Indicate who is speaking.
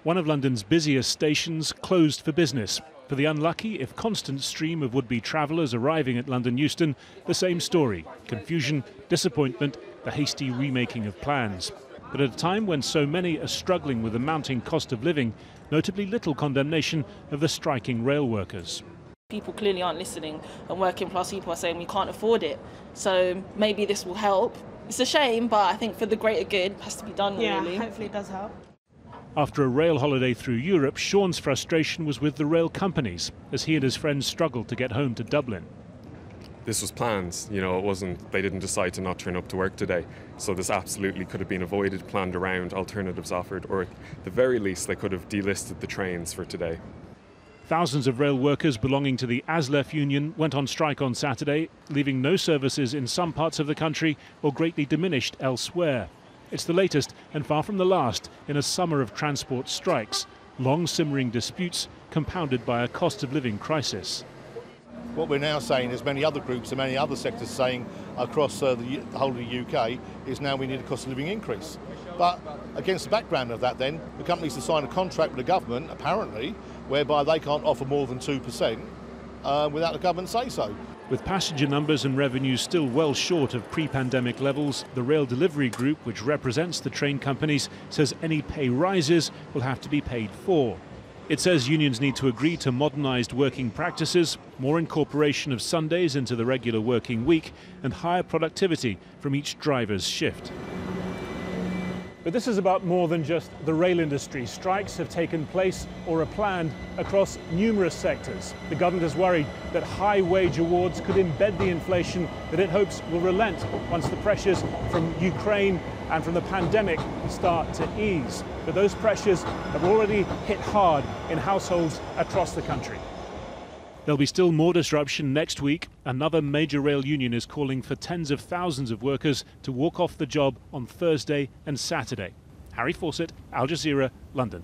Speaker 1: One of London's busiest stations closed for business. For the unlucky, if constant stream of would-be travellers arriving at London Euston, the same story: confusion, disappointment, the hasty remaking of plans. But at a time when so many are struggling with the mounting cost of living, notably little condemnation of the striking rail workers.
Speaker 2: People clearly aren't listening, and working class people are saying we can't afford it. So maybe this will help. It's a shame, but I think for the greater good, it has to be done, really.
Speaker 3: Yeah, hopefully it does help.
Speaker 1: After a rail holiday through Europe, Sean's frustration was with the rail companies, as he and his friends struggled to get home to Dublin.
Speaker 4: This was planned, it wasn't, they didn't decide to not turn up to work today. So this absolutely could have been avoided, planned around, alternatives offered, or at the very least they could have delisted the trains for today.
Speaker 1: Thousands of rail workers belonging to the ASLEF union went on strike on Saturday, leaving no services in some parts of the country or greatly diminished elsewhere. It's the latest and far from the last in a summer of transport strikes, long simmering disputes compounded by a cost of living crisis.
Speaker 5: What we're now saying, as many other groups and many other sectors saying across the whole of the UK, is now we need a cost of living increase. But against the background of that then, the companies have signed a contract with the government, apparently, whereby they can't offer more than 2% without the government say so.
Speaker 1: With passenger numbers and revenues still well short of pre-pandemic levels, the Rail Delivery Group, which represents the train companies, says any pay rises will have to be paid for. It says unions need to agree to modernised working practices, more incorporation of Sundays into the regular working week, and higher productivity from each driver's shift. But this is about more than just the rail industry. Strikes have taken place or are planned across numerous sectors. The government is worried that high wage awards could embed the inflation that it hopes will relent once the pressures from Ukraine and from the pandemic start to ease. But those pressures have already hit hard in households across the country. There'll be still more disruption next week. Another major rail union is calling for tens of thousands of workers to walk off the job on Thursday and Saturday. Harry Fawcett, Al Jazeera, London.